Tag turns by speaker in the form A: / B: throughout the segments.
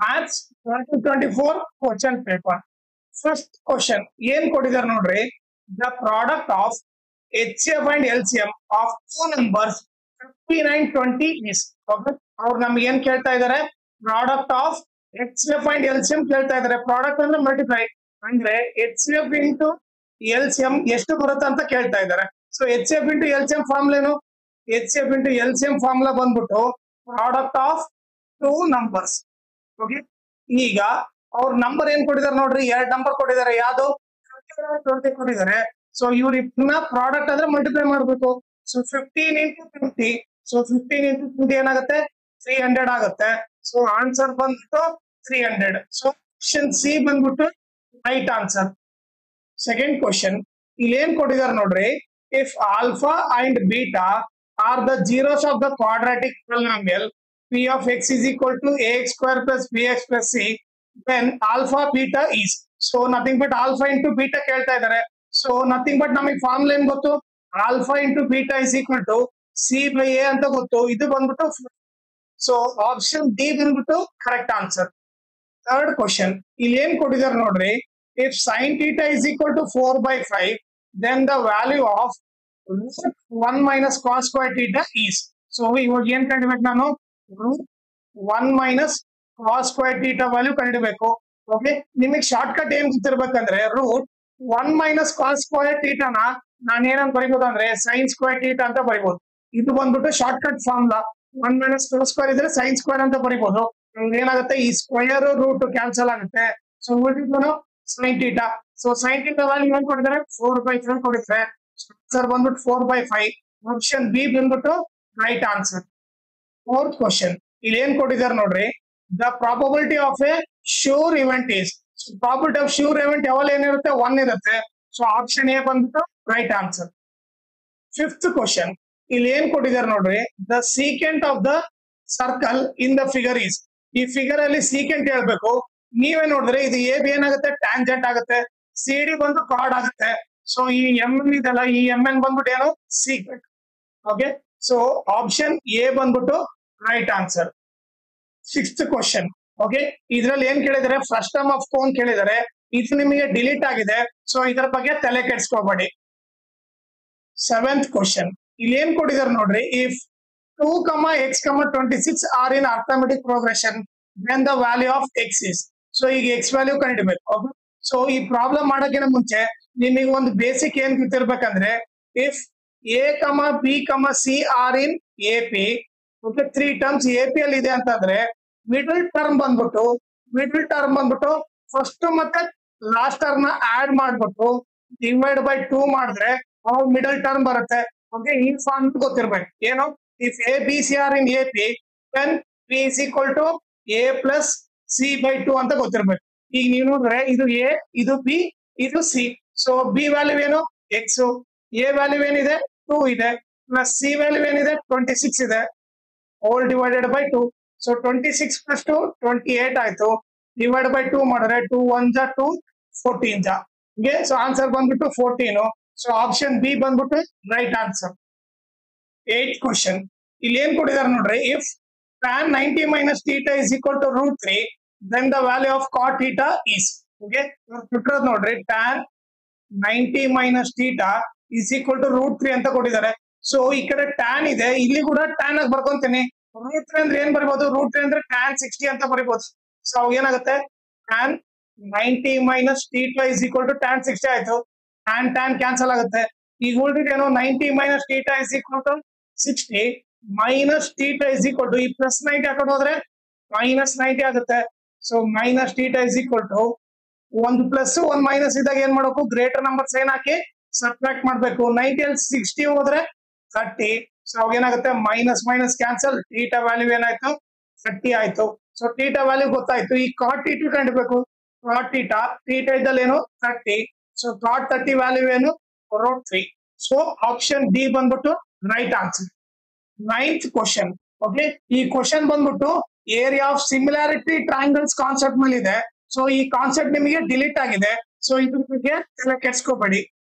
A: Maths 2024 question paper. First question ಏನ್ ಕೊಟ್ಟಿದ್ದಾರೆ ನೋಡ್ರಿ. The product of HCF and LCM of two numbers 59, 20 is. ಅವ್ರು ನಮ್ಗೆ ಏನ್ ಕೇಳ್ತಾ ಇದಾರೆ, product of HCF and LCM ಕೇಳ್ತಾ ಇದಾರೆ. ಪ್ರಾಡಕ್ಟ್ ಅಂದ್ರೆ ಮಲ್ಟಿಪ್ಲೈ, ಅಂದ್ರೆ HCF ಇಂಟು LCM ಎಷ್ಟು ಬರುತ್ತೆ ಅಂತ ಕೇಳ್ತಾ ಇದಾರೆ. So HCF into LCM formula ಏನು? HCF ಇಂಟು LCM ಫಾರ್ಮುಲಾ ಬಂದ್ಬಿಟ್ಟು product of two numbers. Okay, ಈಗ ಅವ್ರ ನಂಬರ್ ಏನ್ ಕೊಟ್ಟಿದ್ದಾರೆ ನೋಡ್ರಿ, ಎರಡ್ ನಂಬರ್ ಕೊಟ್ಟಿದ್ದಾರೆ. ಯಾವ್ದು? 20 ಕೊಟ್ಟಿದ್ದಾರೆ. ಸೊ ಇವ್ರ ಪ್ರಾಡಕ್ಟ್ ಅಂದ್ರೆ ಮಲ್ಟಿಪ್ಲೈ ಮಾಡ್ಬೇಕು. ಸೊ 15 ಇಂಟು 20, ಸೊ 15 ಇಂಟು 20 ಏನಾಗುತ್ತೆ? 300 ಆಗುತ್ತೆ. ಸೊ ಆನ್ಸರ್ ಬಂದ್ಬಿಟ್ಟು 300. ಸೊ ಆಪ್ಷನ್ ಸಿ ಬಂದ್ಬಿಟ್ಟು ರೈಟ್ ಆನ್ಸರ್. ಸೆಕೆಂಡ್ ಕ್ವಶನ್ ಇಲ್ಲಿ ಏನ್ ಕೊಟ್ಟಿದ್ದಾರೆ ನೋಡ್ರಿ. If alpha and beta are the zeros of the quadratic polynomial p of x is equal to ax square plus bx plus c, then alpha beta is. So nothing but alpha into beta ಕೇಳ್ತಾ ಇದ್ದಾರೆ. So nothing but ನಮಗೆ formula ಏನ್ ಗೊತ್ತು? Alpha into beta is equal to C by A ಅಂತ ಗೊತ್ತು. ಇದು ಬಂದ್ಬಿಟ್ಟು so option D ಬಂದ್ಬಿಟ್ಟು ಕರೆಕ್ಟ್ ಆನ್ಸರ್. ಥರ್ಡ್ ಕ್ವಶನ್ ಇಲ್ಲಿ ಏನ್ ಕೊಟ್ಟಿದ್ದಾರೆ ನೋಡ್ರಿ. If sine theta is equal to 4/5, then the value of 1 minus cos square theta is. So ಇವಾಗ ಏನ್ ಕಂಡಿಬೇಕು ನಾನು? √1 minus cos square theta value ಕಂಡಿಬೇಕು. ಓಕೆ, ನಿಮಗೆ ಶಾರ್ಟ್ ಕಟ್ ಏನ್ ಗೊತ್ತಿರ್ಬೇಕಂದ್ರೆ √1 minus cos square theta ನ ನಾನು ಏನಂತ ಬರಿಬಹುದು ಅಂದ್ರೆ sin square theta ಅಂತ ಬರಿಬಹುದು. ಇದು ಬಂದ್ಬಿಟ್ಟು short cut formula. 1 minus cos square ಇದ್ರೆ sin square ಅಂತ ಬರಿಬಹುದು. ಏನಾಗುತ್ತೆ? ಈ ಸ್ಕ್ವೇರ್ ರೂಟ್ ಕ್ಯಾನ್ಸಲ್ ಆಗುತ್ತೆ. ಸೊ ಉಳಿದಿದ್ದು sin theta. So sin theta value ಏನ್ ಕೊಟ್ಟಿದ್ದಾರೆ? 4/5 ಕೊಟ್ಟಿದ್ದಾರೆ. ಆನ್ಸರ್ ಬಂದ್ಬಿಟ್ಟು 4/5. ಆಪ್ಷನ್ ಬಿ ಬಂದ್ಬಿಟ್ಟು ರೈಟ್ ಆನ್ಸರ್. ಫೋರ್ತ್ ಕ್ವಶನ್ ಇಲ್ಲಿ ಏನ್ ಕೊಟ್ಟಿದ್ದಾರೆ ನೋಡ್ರಿ. The probability of A sure event is. Probability of sure event ಯಾವಾಗ ಏನಿರುತ್ತೆ? 1 ಇರುತ್ತೆ. ಸೊ ಆಪ್ಷನ್ ಎ ಬಂದ್ಬಿಟ್ಟು ರೈಟ್ ಆನ್ಸರ್. ಫಿಫ್ತ್ ಕ್ವಶನ್ ಇಲ್ಲಿ ಏನ್ ಕೊಟ್ಟಿದ್ದಾರೆ ನೋಡ್ರಿ. The secant of the circle in the figure is. ಈ ಫಿಗರ್ ಅಲ್ಲಿ ಸೀಕೆಂಟ್ ಹೇಳ್ಬೇಕು. ನೀವೇ ನೋಡಿದ್ರೆ ಇದು ಎ ಬಿ ಏನಾಗುತ್ತೆ? ಟ್ಯಾಂಜೆಂಟ್ ಆಗುತ್ತೆ. ಸಿ ಡಿ ಬಂದು ಕಾರ್ಡ್ ಆಗುತ್ತೆ. ಸೊ ಈ ಎಂ ಎನ್ ಇದೆಲ್ಲ, ಈ ಎಂ ಎನ್ ಬಂದ್ಬಿಟ್ಟು ಏನು? Secant. Okay, so option A ಬಂದ್ಬಿಟ್ಟು right answer. Sixth question okay, ಇದ್ರಲ್ಲಿ ಏನ್ ಕೇಳಿದರೆ? ಫಸ್ಟ್ ಟರ್ಮ್ ಆಫ್ ಕೋನ್ ಕೇಳಿದರೆ. ಇದು ನಿಮಗೆ ಡಿಲೀಟ್ ಆಗಿದೆ. ಸೊ ಇದರ ಬಗ್ಗೆ ತಲೆ ಕೆಡಿಸ್ಕೋಬೇಡಿ. ಸೆವೆಂತ್ ಕ್ವಶನ್ ಇಲ್ಲಿ ಏನ್ ಕೊಟ್ಟಿದ್ದಾರೆ ನೋಡ್ರಿ. If 2, x, 26 are in arithmetic progression, then the value of x is. So ಈಗ ಎಕ್ಸ್ ವ್ಯಾಲ್ಯೂ ಕಂಡಿಡ್ಬೇಕು. ಸೊ ಈ ಪ್ರಾಬ್ಲಮ್ ಮಾಡೋಕ್ಕಿಂತ ಮುಂಚೆ ನಿಮಗೆ ಒಂದು ಬೇಸಿಕ್ ಏನ್ ಗೊತ್ತಿರ್ಬೇಕಂದ್ರೆ, if a, b, c are in A P, okay, 3 terms A P ಅಲ್ಲಿ ಇದೆ ಅಂತಂದ್ರೆ ಮಿಡಲ್ ಟರ್ಮ್ ಬಂದ್ಬಿಟ್ಟು ಫಸ್ಟ್ ಮತ್ತೆ ಲಾಸ್ಟ್ ಟರ್ಮ್ ನ ಆಡ್ ಮಾಡ್ಬಿಟ್ಟು ಡಿವೈಡ್ ಬೈ 2 ಮಾಡಿದ್ರೆ ಮಿಡಲ್ ಟರ್ಮ್ ಬರುತ್ತೆ. ಓಕೆ, ಈ ಫಾರ್ಮ್ ಗೊತ್ತಿರ್ಬೇಕು. ಏನು? If A B C are in A P, then P is equal to A plus C by 2 ಅಂತ ಗೊತ್ತಿರ್ಬೇಕು. ಈಗ ನೀವು ನೋಡಿದ್ರೆ ಇದು ಎ, ಇದು ಬಿ, ಇದು ಸಿ. ಸೊ ಬಿ ವ್ಯಾಲ್ಯೂ ಏನು? ಎಕ್ಸ್. ಎ ವ್ಯಾಲ್ಯೂ ಏನಿದೆ? 2 ಇದೆ. ಪ್ಲಸ್ ಸಿ ವ್ಯಾಲ್ಯೂ ಏನಿದೆ? 26 ಇದೆ. Whole divided by 2. So 26 plus 2 28 ಆಯ್ತು. ಡಿವೈಡ್ ಬೈ 2 ಮಾಡಿದ್ರೆ 2 1 ಜಾ 2 14 ಜಾ. ಸೊ ಆನ್ಸರ್ ಬಂದ್ಬಿಟ್ಟು 14. ಸೊ ಆಪ್ಷನ್ ಬಿ ಬಂದ್ಬಿಟ್ಟು ರೈಟ್ ಆನ್ಸರ್. 8th ಕ್ವಶನ್ ಇಲ್ಲಿ ಏನ್ ಕೊಟ್ಟಿದ್ದಾರೆ ನೋಡ್ರಿ. If tan 90 minus theta is equal to √3, then the value of cot theta is. Okay, ನೋಡ್ರಿ tan 90 minus theta is equal to √3 ಅಂತ ಕೊಟ್ಟಿದ್ದಾರೆ. ಸೊ ಈ ಕಡೆ ಟ್ಯಾನ್ ಇದೆ, ಇಲ್ಲಿ ಕೂಡ ಟ್ಯಾನ್ ಆಗಿ ಬರ್ಕೊಂತೀನಿ. √3 ಅಂದ್ರೆ ಏನ್ ಬರಿಬಹುದು? √3 ಅಂದ್ರೆ tan 60 ಅಂತ ಬರಿಬಹುದು. ಸೊ ಏನಾಗುತ್ತೆ? tan 90 minus theta is equal to tan 60 ಆಯ್ತು. tan ಕ್ಯಾನ್ಸಲ್ ಆಗುತ್ತೆ. ಈಗ ಉಳಿದಿದ್ದೇನು? 90 minus theta is equal to 60 minus theta is equal to ಈ ಪ್ಲಸ್ 90 ಹಾಕೊಂಡು ಹೋದ್ರೆ minus 90 ಆಗುತ್ತೆ. So minus theta is equal to ಒಂದು ಪ್ಲಸ್ ಒಂದು ಮೈನಸ್ ಇದ್ದಾಗ ಏನ್ ಮಾಡಬೇಕು? ಗ್ರೇಟರ್ ನಂಬರ್ ಸೈನ್ ಹಾಕಿ ಸಬ್ಟ್ರಾಕ್ಟ್ ಮಾಡ್ಬೇಕು. 90 ಅಲ್ಲಿ 60 ಹೋದ್ರೆ 30. ಸೊ ಅವಾಗ ಏನಾಗುತ್ತೆ? Minus minus cancel. Theta value ಏನಾಯ್ತು? 30 ಆಯ್ತು. ಸೊ ಥೀಟಾ ವ್ಯಾಲ್ಯೂ ಗೊತ್ತಾಯ್ತು. ಈ ಕಾಟ್ ಥೀಟಾ ಕಂಡಿಬೇಕು. ಕಾಟ್ ಥೀಟಾ ಇದ್ದಲ್ಲಿ ಏನು? 30. ಸೊ ಕಾಟ್ 30 ವ್ಯಾಲ್ಯೂ ಏನು? √3. ಸೊ ಆಪ್ಷನ್ ಡಿ ಬಂದ್ಬಿಟ್ಟು right answer. 9th question okay, ಈ ಕ್ವಶನ್ ಬಂದ್ಬಿಟ್ಟು area of similarity triangles concept ಮೇಲೆ ಇದೆ. ಸೊ ಈ ಕಾನ್ಸೆಪ್ಟ್ ನಿಮಗೆ ಡಿಲೀಟ್ ಆಗಿದೆ. ಸೊ ಇದ್ರ ಬಗ್ಗೆ ತಲೆ ಕೆಡ್ಸ್ಕೋಬೇಡಿ.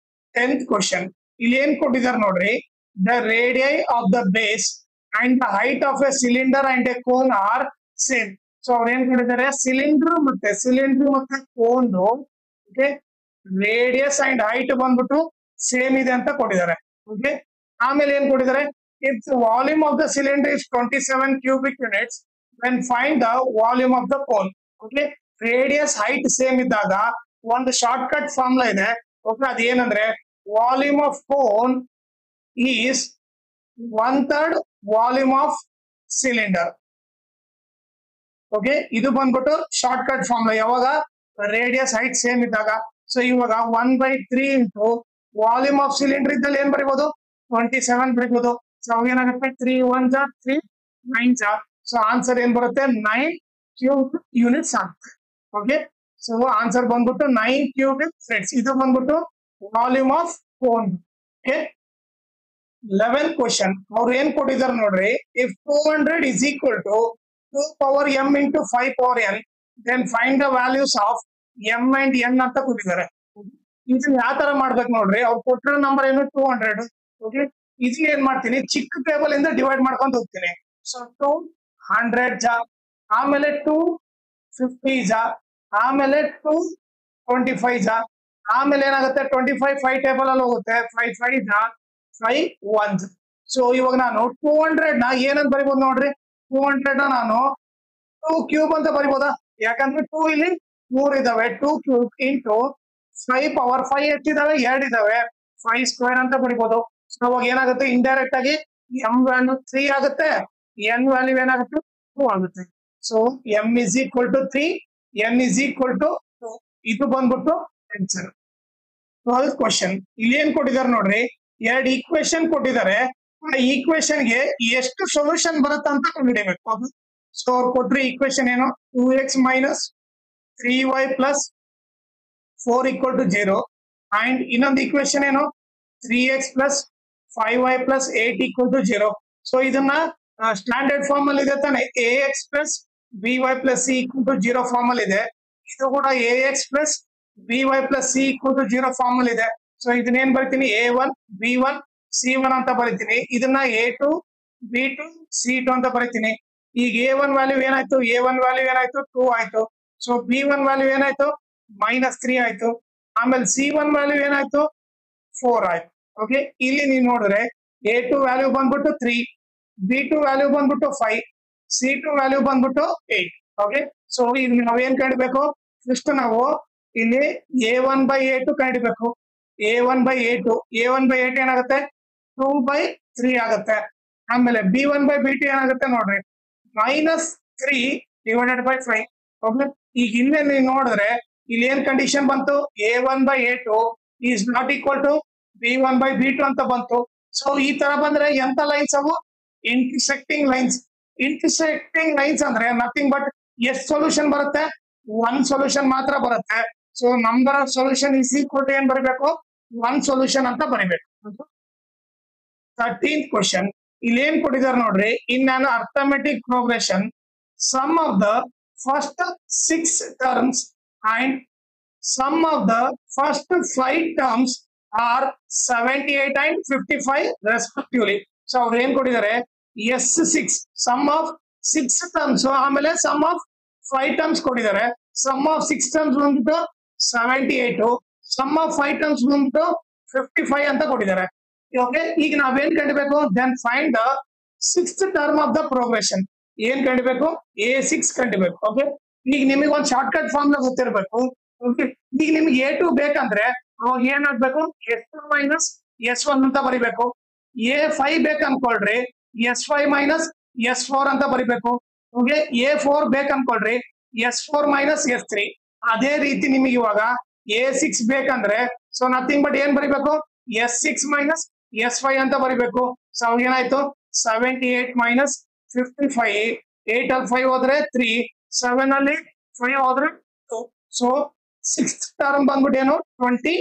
A: 10th ಕ್ವಶನ್ ಇಲ್ಲಿ ಏನ್ ಕೊಟ್ಟಿದ್ದಾರೆ ನೋಡ್ರಿ. The radii of the base and the height of a cylinder and a cone are same. So ಅವ್ರು ಏನ್ ಕೊಟ್ಟಿದ್ದಾರೆ, ಸಿಲಿಂಡರ್ ಮತ್ತೆ cone okay radius and height ಬಂದ್ಬಿಟ್ಟು ಸೇಮ್ ಇದೆ ಅಂತ ಕೊಟ್ಟಿದ್ದಾರೆ. ಓಕೆ ಆಮೇಲೆ ಏನ್ ಕೊಟ್ಟಿದ್ದಾರೆ, if volume of the cylinder is 27 cubic units when find the volume of the cone. Okay radius height same ಇದ್ದಾಗ ಒಂದು ಶಾರ್ಟ್ ಕಟ್ ಫಾರ್ಮುಲಾ ಇದೆ. ಓಕೆ ಅದೇನಂದ್ರೆ volume of cone is 1/3 volume of cylinder. Okay ಇದು ಬಂದ್ಬಿಟ್ಟು short cut formula ಯಾವಾಗ radius height same ಇದ್ದಾಗ. So ಇವಾಗ 1/3 into volume of cylinder ಇದ್ದಲ್ಲಿ ಏನ್ ಬರೀಬಹುದು, 27 ಬರೀಬಹುದು. ಸೊ ಅವಾಗ ಏನಾಗುತ್ತೆ, 3 1 3 9 ಸೊ ಆನ್ಸರ್ ಏನ್ ಬರುತ್ತೆ, 9 ಕ್ಯೂಬ್ ಯೂನಿಟ್ಸ್ ಆಗುತ್ತೆ. ಓಕೆ ಸೊ ಆನ್ಸರ್ ಬಂದ್ಬಿಟ್ಟು 9 ಕ್ಯೂಬಿಕ್ ಥ್ರೆಡ್ಸ್. ಇದು ಬಂದ್ಬಿಟ್ಟು volume of cone. Okay 11th question ಅವ್ರು ಏನ್ ಕೊಟ್ಟಿದ್ದಾರೆ ನೋಡ್ರಿ, if 200 is equal to 2 power m into 5 power n then find the values of m and n ಅಂತ ಕೊಟ್ಟಿದ್ದಾರೆ. ಇದನ್ನ ಯಾವ ತರ ಮಾಡ್ಬೇಕು ನೋಡ್ರಿ, ಅವ್ರು ಕೊಟ್ಟಿರೋ ನಂಬರ್ ಏನು 200. ಓಕೆ ಇದನ್ನ ಏನ್ ಮಾಡ್ತೀನಿ, ಚಿಕ್ಕ ಟೇಬಲ್ ಇಂದ ಡಿವೈಡ್ ಮಾಡ್ಕೊಂಡು ಹೋಗ್ತೀನಿ. ಸೊ 200 ಜಾ, ಆಮೇಲೆ 250 ಜಾ, ಆಮೇಲೆ 225 ಜಾ, ಆಮೇಲೆ ಏನಾಗುತ್ತೆ 25 5 ಟೇಬಲ್ ಅಲ್ಲಿ ಹೋಗುತ್ತೆ, 5 5 ಜಾ 5 1. ಸೊ ಇವಾಗ ನಾನು 200 ನ ಏನಂತ ಬರಿಬಹುದು ನೋಡ್ರಿ, 200 ನ ನಾನು 2 ಕ್ಯೂಬ್ ಅಂತ ಬರಿಬೋದಾ, ಯಾಕಂದ್ರೆ 2 ಇಲ್ಲಿ 3 ಇದಾವೆ, 2 ಕ್ಯೂಬ್ ಇಂಟು 5 ಪವರ್ 5 ಹೆಚ್ಚಿದಾವೆ 2 ಇದಾವೆ 5 ಸ್ಕ್ವೇರ್ ಅಂತ ಬರಿಬಹುದು. ಸೊ ಅವಾಗ ಏನಾಗುತ್ತೆ, ಇಂಡೈರೆಕ್ಟ್ ಆಗಿ m ವ್ಯಾಲ್ಯೂ 3 ಆಗುತ್ತೆ, n ವ್ಯಾಲ್ಯೂ ಏನಾಗುತ್ತೆ 2 ಆಗುತ್ತೆ. So m is equal to 3, n is equal to 2. ಇದು ಬಂದ್ಬಿಟ್ಟು ಆನ್ಸರ್. 12th ಕ್ವಶನ್ ಇಲ್ಲಿ ಏನ್ ಕೊಟ್ಟಿದ್ದಾರೆ ನೋಡ್ರಿ, 2 ಈಕ್ವೇಶನ್ ಕೊಟ್ಟಿದ್ದಾರೆ. ಆ ಈಕ್ವೇಶನ್ ಗೆ ಎಷ್ಟು ಸೊಲ್ಯೂಷನ್ ಬರುತ್ತೆ ಅಂತ ಕಂಡುಹಿಡಿಯಬೇಕು. ಸೊ ಅವ್ರು ಕೊಟ್ರಿ ಈಕ್ವೇಶನ್ ಏನು, 2x minus 3y plus 4 equal to 0 and ಇನ್ನೊಂದು ಈಕ್ವೇಶನ್ ಏನು 3x plus 5y plus 8 equal to 0. So ಇದನ್ನ ಸ್ಟ್ಯಾಂಡರ್ಡ್ ಫಾರ್ಮ್ ಅಲ್ಲಿ ಇದೆ ತಾನೆ, ax plus by plus c equal to 0 form ಅಲ್ಲಿ ಇದೆ. ಇದು ಕೂಡ ax plus by plus c equal to 0 form ಅಲ್ಲಿ ಇದೆ. ಸೊ ಇದನ್ನ ಏನ್ ಬರಿತೀನಿ, a1 b1 c1 ಅಂತ ಬರಿತೀನಿ. ಇದನ್ನ a2 b2 c2 ಅಂತ ಬರಿತೀನಿ. ಈಗ a1 ವ್ಯಾಲ್ಯೂ ಏನಾಯ್ತು, a1 ವ್ಯಾಲ್ಯೂ ಏನಾಯ್ತು 2 ಆಯ್ತು. ಸೊ b1 ವ್ಯಾಲ್ಯೂ ಏನಾಯ್ತು -3 ಆಯ್ತು. ಆಮೇಲೆ c1 ವ್ಯಾಲ್ಯೂ ಏನಾಯ್ತು 4 ಆಯ್ತು. ಓಕೆ ಇಲ್ಲಿ ನೀವು ನೋಡಿದ್ರೆ a2 ವ್ಯಾಲ್ಯೂ ಬಂದ್ಬಿಟ್ಟು 3, b2 ವ್ಯಾಲ್ಯೂ ಬಂದ್ಬಿಟ್ಟು 5, c2 ವ್ಯಾಲ್ಯೂ ಬಂದ್ಬಿಟ್ಟು 8. ಓಕೆ ಸೊ ಈಗ ನಾವೇನ್ ಕಂಡಿಬೇಕು, ಫಸ್ಟ್ ನಾವು ಇಲ್ಲಿ a1/a2 ಕಂಡಿಬೇಕು. a1/a2 ಏನಾಗುತ್ತೆ 2/3 ಆಗುತ್ತೆ. ಆಮೇಲೆ b1/b2 ಏನಾಗುತ್ತೆ ನೋಡ್ರಿ -3 ಡಿವೈಡೆಡ್ ಬೈ 5. ಓಕೆ ಈಗ ಇಲ್ಲೇ ನೀವು ನೋಡಿದ್ರೆ ಇಲ್ಲಿ ಏನ್ ಕಂಡೀಷನ್ ಬಂತು, a1/a2 is not equal to b1/b2 ಅಂತ ಬಂತು. ಸೊ ಈ ತರ ಬಂದ್ರೆ ಎಂತ ಲೈನ್ಸ್ ಅವು, ಇಂಟರ್ಸೆಕ್ಟಿಂಗ್ ಲೈನ್ಸ್. ಇಂಟರ್ಸೆಕ್ಟಿಂಗ್ ಲೈನ್ಸ್ ಅಂದ್ರೆ ನಥಿಂಗ್ ಬಟ್ ಎಷ್ಟು ಸೊಲ್ಯೂಷನ್ ಬರುತ್ತೆ, 1 ಸೊಲ್ಯೂಷನ್ ಮಾತ್ರ ಬರುತ್ತೆ. So number of solution is equal to ಏನ್ ಬರಬೇಕು, 1 ಸೊಲ್ಯೂಷನ್ ಅಂತ ಬರಿಬೇಕು. 13th ಕ್ವಶನ್ ಇಲ್ಲಿ ಏನ್ ಕೊಟ್ಟಿದ್ದಾರೆ ನೋಡ್ರಿ, in an arithmetic progression sum of the first 6 terms and sum of the first 5 terms are 78 and 55 respectively. So ಅವ್ರು ಏನ್ ಕೊಟ್ಟಿದ್ದಾರೆ, S6 ಸಮ್ ಆಫ್ 6 ಟರ್ಮ್ಸ್, ಆಮೇಲೆ ಸಮ್ ಆಫ್ 5 ಟರ್ಮ್ಸ್ ಕೊಟ್ಟಿದ್ದಾರೆ. ಸಮ್ ಆಫ್ 6 ಟರ್ಮ್ಸ್ ಬಂದ್ಬಿಟ್ಟು 78, ಸಮ್ ಆಫ್ 5 ಟರ್ಮ್ಸ್ ಬಂದ್ಬಿಟ್ಟು 55 ಅಂತ ಕೊಟ್ಟಿದ್ದಾರೆ. Okay ಈಗ ನಾವೇನ್ ಕಂಡಿಬೇಕು, then find the 6th term of the progression. ಏನ್ ಕಂಡಿಬೇಕು, a6 ಕಂಡಿಬೇಕು. ಓಕೆ ಈಗ ನಿಮಗೆ ಒಂದು ಶಾರ್ಟ್ ಕಟ್ ಫಾರ್ಮ್ ಗೊತ್ತಿರಬೇಕು. ಓಕೆ ಈಗ ನಿಮ್ಗೆ a2 ಬೇಕಂದ್ರೆ ಅವಾಗ ಏನ್ ಆಗ್ಬೇಕು, s2 minus s1 ಅಂತ ಬರಿಬೇಕು. a5 ಬೇಕನ್ಕೊಳ್ರಿ s5 minus s4 ಅಂತ ಬರಿಬೇಕು. Okay a4 ಬೇಕನ್ಕೊಳ್ರಿ s4 minus s3. ಅದೇ ರೀತಿ ನಿಮಗೆ ಇವಾಗ a6 ಬೇಕಂದ್ರೆ ಸೊ ನಥಿಂಗ್ ಬಟ್ ಏನ್ ಬರಿಬೇಕು, s6 minus s5 ಅಂತ ಬರಿಬೇಕು. ಸೊ ಅವಾಗ ಏನಾಯ್ತು 78 minus 55, 8 ಅಲ್ಲಿ 5 ಹೋದ್ರೆ 3, 7 ಅಲ್ಲಿ 5 ಹೋದ್ರೆ 2. ಸೊ 6th ಟರ್ಮ್ ಬಂದ್ಬಿಟ್ಟು ಏನು 20.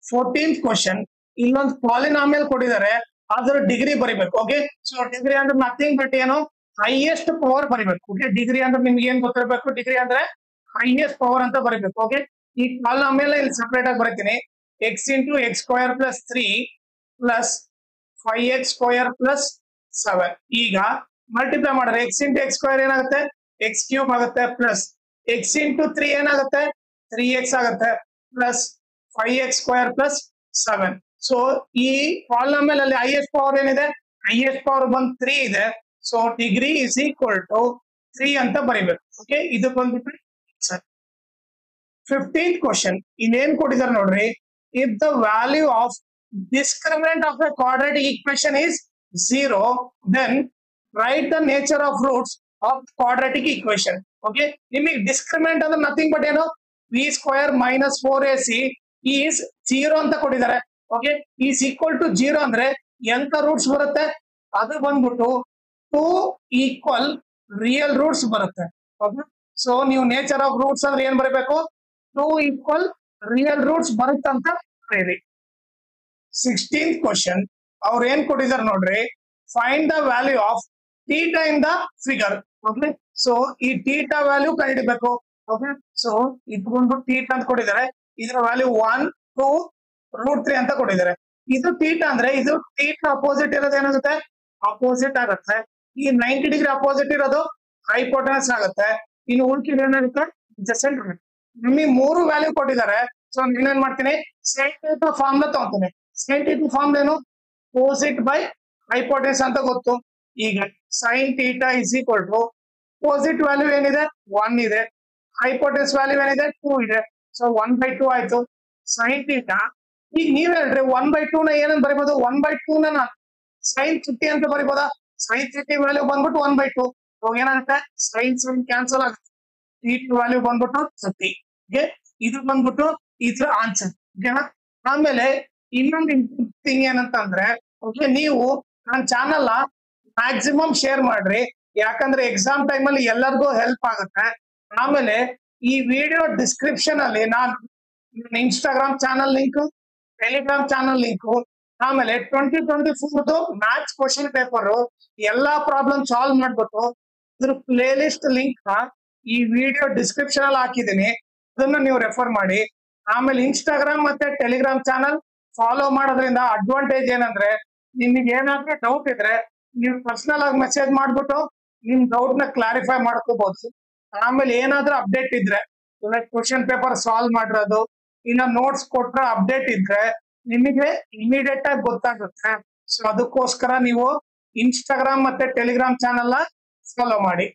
A: 14th ಕ್ವಶನ್ ಇಲ್ಲೊಂದು ಪಾಲಿನಾಮಿಯಲ್ ಕೊಟ್ಟಿದ್ದಾರೆ, ಅದ್ರ ಡಿಗ್ರಿ ಬರಿಬೇಕು. ಓಕೆ ಸೊ ಡಿಗ್ರಿ ಅಂದ್ರೆ ನಥಿಂಗ್ ಬಟ್ ಏನು ಹೈಯೆಸ್ಟ್ ಪವರ್ ಬರಿಬೇಕು. ಓಕೆ ಡಿಗ್ರಿ ಅಂದ್ರೆ ನಿಮ್ಗೆ ಏನ್ ಗೊತ್ತಿರಬೇಕು, ಡಿಗ್ರಿ ಅಂದ್ರೆ ಹೈಯೆಸ್ಟ್ ಪವರ್ ಅಂತ ಬರಿಬೇಕು. ಓಕೆ ಈ ಪಾಲಿನಾಮಿಯಲ್ ಇಲ್ಲಿ ಸಪರೇಟ್ ಆಗಿ ಬರೀತೀನಿ, x into x square plus 3 plus 5x square plus 7. ಈಗ ಮಲ್ಟಿಪ್ಲೈ ಮಾಡಿದ್ರೆ x into x square ಏನಾಗುತ್ತೆ ಎಕ್ಸ್ ಕ್ಯೂಬ್ ಆಗುತ್ತೆ ಪ್ಲಸ್ ಎಕ್ಸ್ ಇಂಟು 3 ಏನಾಗುತ್ತೆ 3x ಆಗುತ್ತೆ plus 5x square plus 7. So ಈ ಪಾಲಿನಾಮಿಯಲ್ ಅಲ್ಲಿ ಹೈಯೆಸ್ಟ್ ಪವರ್ ಏನಿದೆ ಹೈಯೆಸ್ಟ್ ಪವರ್ ಬಂದು 3 ಇದೆ. So degree is equal to 3 ಅಂತ ಬರೀಬೇಕು. ಓಕೆ, ಇದು ಬಂದ್ಬಿಟ್ಟು ಸರ್ 15th ಕ್ವಶನ್ ಇನ್ನೇನ್ ಕೊಟ್ಟಿದ್ದಾರೆ ನೋಡ್ರಿ. If the value of discriminant of a quadratic equation is 0, then write the nature of roots of quadratic equation. Okay, ನಿಮಗೆ discriminant ಅಂದ್ರೆ nothing but ಏನು v square minus 4ac is 0 ಅಂತ ಕೊಟ್ಟಿದ್ದಾರೆ. Okay, is equal to 0 ಅಂದ್ರೆ ಎಂತ roots ಬರುತ್ತೆ ಅದು ಬಂದ್ಬಿಟ್ಟು 2 ಈಕ್ವಲ್ ರಿಯಲ್ ರೂಟ್ಸ್ ಬರುತ್ತೆ. ಓಕೆ, ಸೊ ನೀವು ನೇಚರ್ ಆಫ್ ರೂಟ್ಸ್ ಅಂದ್ರೆ ಏನ್ ಬರೀಬೇಕು 2 ಈಕ್ವಲ್ ರಿಯಲ್ ರೂಟ್ಸ್ ಬರುತ್ತೆ ಅಂತ ಬರೀರಿ. 16th ಕ್ವಶನ್ ಅವ್ರು ಏನ್ ಕೊಟ್ಟಿದ್ದಾರೆ ನೋಡ್ರಿ. Find the value of theta in the figure. Okay, so ಈ ಥೀಟಾ ವ್ಯಾಲ್ಯೂ ಕಂಡುಹಿಡಿಬೇಕು. ಓಕೆ, ಸೊ ಇದು ಬಂದ್ಬಿಟ್ಟು ಥೀಟಾ ಅಂತ ಕೊಟ್ಟಿದ್ದಾರೆ. ಇದರ ವ್ಯಾಲ್ಯೂ 1 2 √3 ಅಂತ ಕೊಟ್ಟಿದ್ದಾರೆ. ಇದು ಥೀಟಾ ಅಂದ್ರೆ ಇದು ಥೀಟಾ ಅಪೋಸಿಟ್ ಇರೋದು ಏನಾಗುತ್ತೆ ಅಪೋಸಿಟ್ ಆಗುತ್ತೆ. ಈ 90 ಡಿಗ್ರಿ ಅಪೋಸಿಟ್ ಇರೋದು ಹೈಪೋಟೆನಸ್ ಆಗುತ್ತೆ. ಇನ್ನು ಉಳ್ಕಿದ ಏನಾಗುತ್ತೆ ಸೆಂಟರ್. ನಿಮಗೆ 3 ವ್ಯಾಲ್ಯೂ ಕೊಟ್ಟಿದ್ದಾರೆ. ಸೊ ನಾನೇನ್ ಮಾಡ್ತೀನಿ ಸೈನ್ ಥೀಟಾ ಫಾರ್ಮುಲಾ ತಗೊಂತೀನಿ. ಸೈನ್ ಥೀಟಾ ಫಾರ್ಮ್ ಏನು ಅಪೋಸಿಟ್ ಬೈ ಹೈಪೋಟೆನಸ್ ಅಂತ ಗೊತ್ತು. ಈಗ sine theta is equal to opposite value ಏನಿದೆ 1 ಇದೆ, ಹೈಪೋಟೆನಸ್ ವ್ಯಾಲ್ಯೂ ಏನಿದೆ 2 ಇದೆ. ಸೊ 1/2 ಆಯ್ತು ಸೈನ್ ಥೀಟಾ. ಈಗ ನೀವ್ ಹೇಳ್ರಿ 1/2 ನ ಏನಂತ ಬರಿಬಹುದು 1/2 ನ ಸೈನ್ 30 ಅಂತ ಬರಿಬೋದಾ. ಸೈನ್ 30 ವ್ಯಾಲ್ಯೂ ಬಂದ್ಬಿಟ್ಟು 1/2. ಏನಾಗುತ್ತೆ ಸೈನ್ ಸೈನ್ ಕ್ಯಾನ್ಸಲ್ ಆಗುತ್ತೆ. ಥೀಟಾ ವ್ಯಾಲ್ಯೂ ಬಂದ್ಬಿಟ್ಟು 30. ಇದು ಬಂದ್ಬಿಟ್ಟು ಇದ್ರ ಆನ್ಸರ್. ಓಕೆನಾ. ಆಮೇಲೆ ಇನ್ನೊಂದು ಥಿಂಗ್ ಏನಂತಂದ್ರೆ ಓಕೆ, ನೀವು ನನ್ನ ಚಾನಲ್ ಮ್ಯಾಕ್ಸಿಮಮ್ ಶೇರ್ ಮಾಡ್ರಿ. ಯಾಕಂದ್ರೆ ಎಕ್ಸಾಮ್ ಟೈಮ್ ಅಲ್ಲಿ ಎಲ್ಲರಿಗೂ ಹೆಲ್ಪ್ ಆಗುತ್ತೆ. ಆಮೇಲೆ ಈ ವಿಡಿಯೋ ಡಿಸ್ಕ್ರಿಪ್ಷನ್ ಅಲ್ಲಿ ನಾನು Instagram channel link, Telegram channel link, ಆಮೇಲೆ 2024 ಮ್ಯಾಥ್ಸ್ ಕ್ವಶನ್ ಪೇಪರ್ ಎಲ್ಲಾ ಪ್ರಾಬ್ಲಮ್ ಸಾಲ್ವ್ ಮಾಡ್ಬಿಟ್ಟು ಇದ್ರ ಪ್ಲೇ ಲಿಸ್ಟ್ ಲಿಂಕ್ ಈ ವಿಡಿಯೋ ಡಿಸ್ಕ್ರಿಪ್ಷನ್ ಅಲ್ಲಿ ಹಾಕಿದೀನಿ. ಅದನ್ನ ನೀವು ರೆಫರ್ ಮಾಡಿ. ಆಮೇಲೆ ಇನ್ಸ್ಟಾಗ್ರಾಮ್ ಮತ್ತೆ ಟೆಲಿಗ್ರಾಮ್ ಚಾನಲ್ ಫಾಲೋ ಮಾಡೋದ್ರಿಂದ ಅಡ್ವಾಂಟೇಜ್ ಏನಂದ್ರೆ ನಿಮಗೆ ಏನಾದ್ರೂ ಡೌಟ್ ಇದ್ರೆ ನೀವು ಪರ್ಸನಲ್ ಆಗಿ ಮೆಸೇಜ್ ಮಾಡ್ಬಿಟ್ಟು ನಿಮ್ ಡೌಟ್ ನ ಕ್ಲಾರಿಫೈ ಮಾಡ್ಕೋಬಹುದು. ಆಮೇಲೆ ಏನಾದ್ರೂ ಅಪ್ಡೇಟ್ ಇದ್ರೆ ಕ್ವಶನ್ ಪೇಪರ್ ಸಾಲ್ವ್ ಮಾಡಿರೋದು ಇಲ್ಲ ನೋಟ್ಸ್ ಕೊಟ್ರ ಅಪ್ಡೇಟ್ ಇದ್ರೆ ನಿಮಗೆ ಇಮಿಡಿಯೇಟ್ ಆಗಿ ಗೊತ್ತಾಗುತ್ತೆ. ಸೊ ಅದಕ್ಕೋಸ್ಕರ ನೀವು ಇನ್ಸ್ಟಾಗ್ರಾಮ್ ಮತ್ತೆ ಟೆಲಿಗ್ರಾಮ್ ಚಾನಲ್ ನ ಫಾಲೋ ಮಾಡಿ.